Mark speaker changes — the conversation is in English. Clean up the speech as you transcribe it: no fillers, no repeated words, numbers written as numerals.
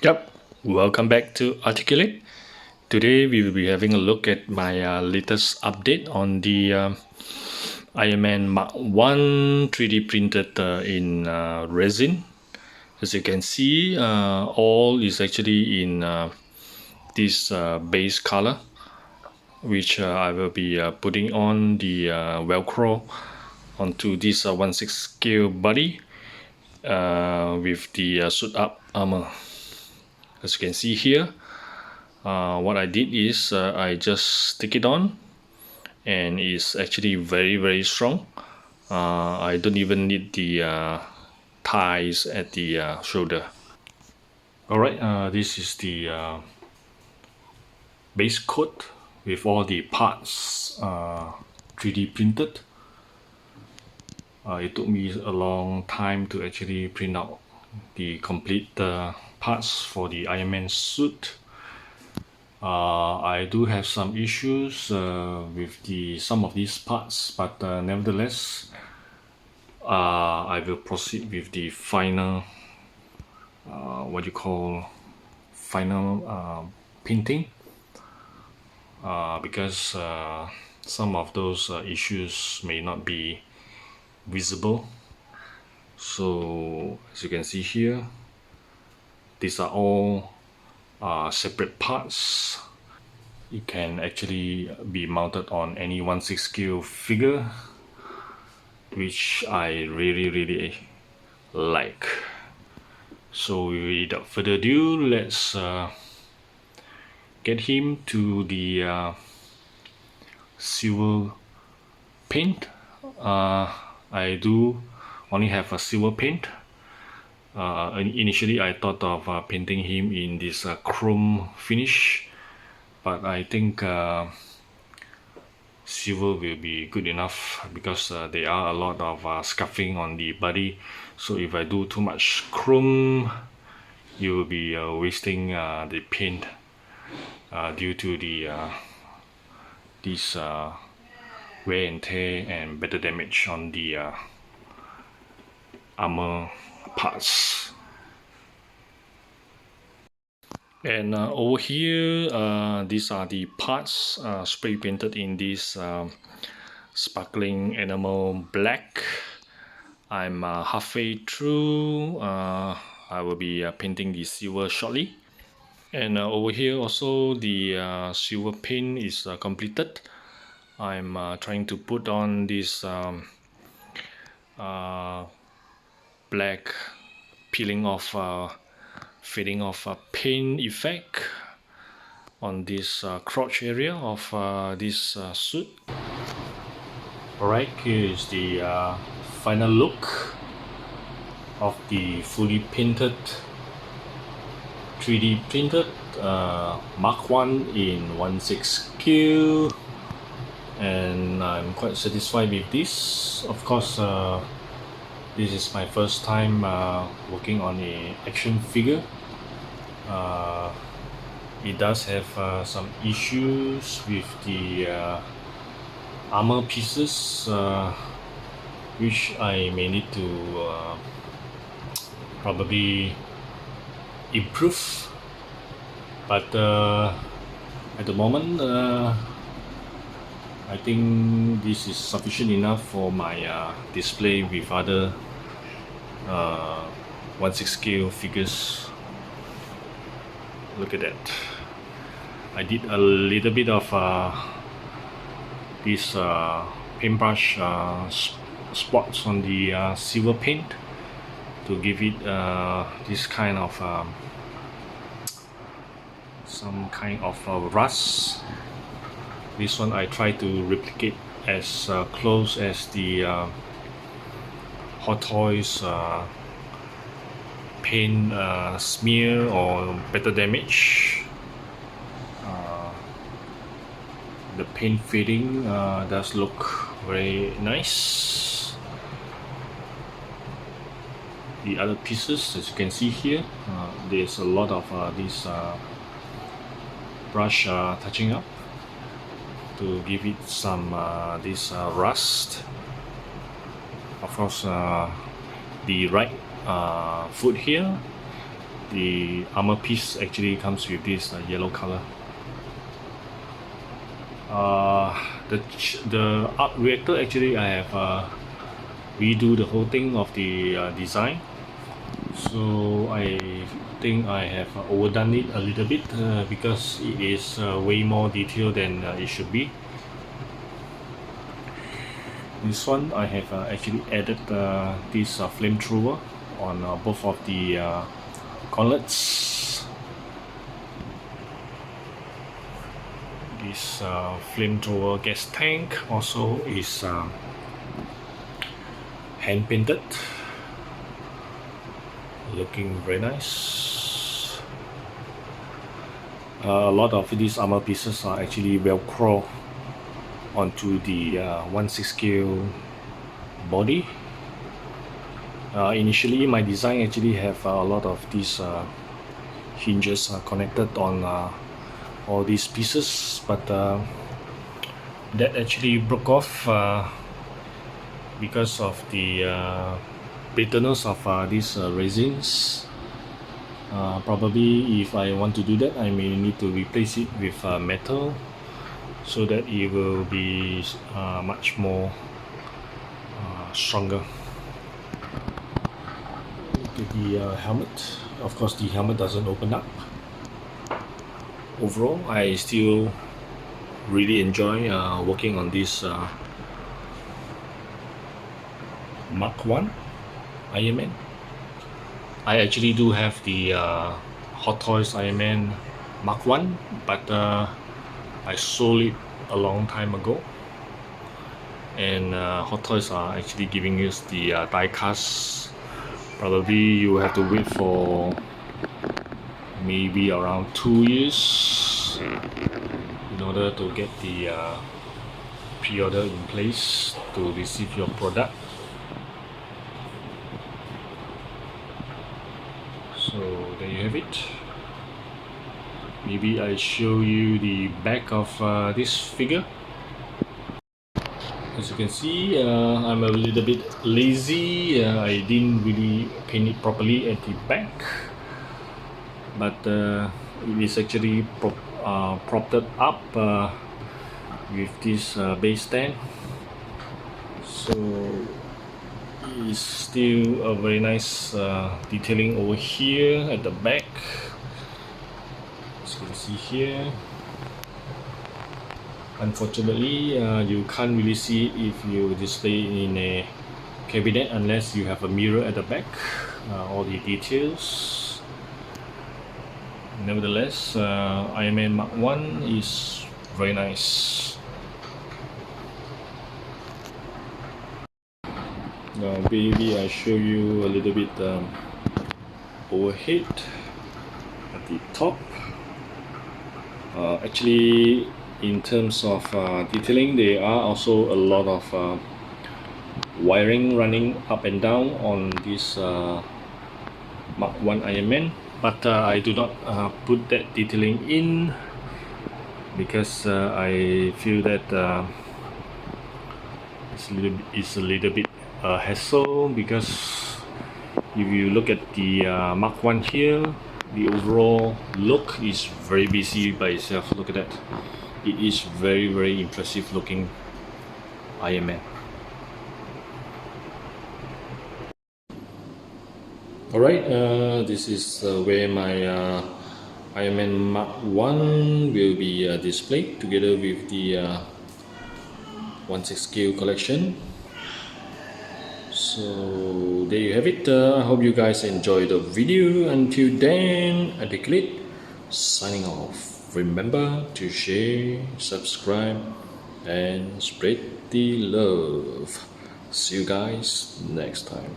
Speaker 1: Yep, welcome back to Articulate. Today we will be having a look at my latest update on the Iron Man Mark 1 3D printed in resin. As you can see, all is actually in this base color, which I will be putting on the Velcro onto this 1/6 scale body with the suit up armor. As you can see here, what I did is I just stick it on, and it's actually very strong. I don't even need the ties at the shoulder. Alright, this is the base coat with all the parts 3D printed. It took me a long time to actually print out the complete parts for the Iron Man suit. I do have some issues with some of these parts, but nevertheless, I will proceed with the final, final painting, because some of those issues may not be visible. So as you can see here, these are all separate parts. It can actually be mounted on any 1/6 scale figure, which I really like. So without further ado, let's get him to the silver paint. I do only have a silver paint. Initially I thought of painting him in this chrome finish, but I think silver will be good enough because there are a lot of scuffing on the body. So if I do too much chrome, you will be wasting the paint due to the this wear and tear and better damage on the armor parts. And over here, these are the parts spray painted in this sparkling enamel black. I'm halfway through. I will be painting the silver shortly. And over here also, the silver paint is completed. I'm trying to put on this black peeling off, fading off paint effect on this crotch area of this suit. Alright, here is the final look of the fully painted 3D printed Mark 1 in 1/6 scale, and I'm quite satisfied with this. Of course, this is my first time working on a action figure. It does have some issues with the armor pieces, which I may need to probably improve, but at the moment I think this is sufficient enough for my display with other 1/6 scale figures. Look at that. I did a little bit of this paintbrush spots on the silver paint to give it this kind of some kind of rust. This one I try to replicate as close as the Hot Toys paint smear or better damage. The paint fading does look very nice. The other pieces, as you can see here, there's a lot of this brush touching up to give it some this rust. Of course, the right foot here the armor piece actually comes with this yellow color. The arc reactor, actually I have redo the whole thing of the design, so I think I have overdone it a little bit because it is way more detailed than it should be. This one I have actually added this flamethrower on both of the gauntlets. This flamethrower gas tank also is hand painted, looking very nice. A lot of these armor pieces are actually velcro onto the 1/6 scale body. Initially my design actually have a lot of these hinges connected on all these pieces, but that actually broke off because of the bitterness of these resins. Probably if I want to do that, I may need to replace it with metal so that it will be much more stronger. Look at the helmet. Of course the helmet doesn't open up. Overall, I still really enjoy working on this Mark 1 Iron Man. I actually do have the Hot Toys Iron Man Mark 1, but I sold it a long time ago, and Hot Toys are actually giving us the diecast. Probably you have to wait for maybe around 2 years in order to get the pre-order in place to receive your product. So there you have it. Maybe I show you the back of this figure. As you can see, I'm a little bit lazy. I didn't really paint it properly at the back, but it is actually propped up with this base stand, so it is still a very nice detailing over here at the back. As you can see here, unfortunately you can't really see it if you display it in a cabinet unless you have a mirror at the back, all the details. Nevertheless, Iron Man Mark 1 is very nice. Now maybe I show you a little bit overhead at the top. Actually, in terms of detailing, there are also a lot of wiring running up and down on this Mark 1 Iron Man, but I do not put that detailing in because I feel that it's a little bit hassle, because if you look at the Mark 1 here, the overall look is very busy by itself. Look at that. It is very impressive looking Iron Man. Alright, this is where my Iron Man Mark 1 will be displayed together with the 1/6 scale collection. So there you have it. I hope you guys enjoyed the video. Until then, Articulate signing off. Remember to share, subscribe, and spread the love. See you guys next time.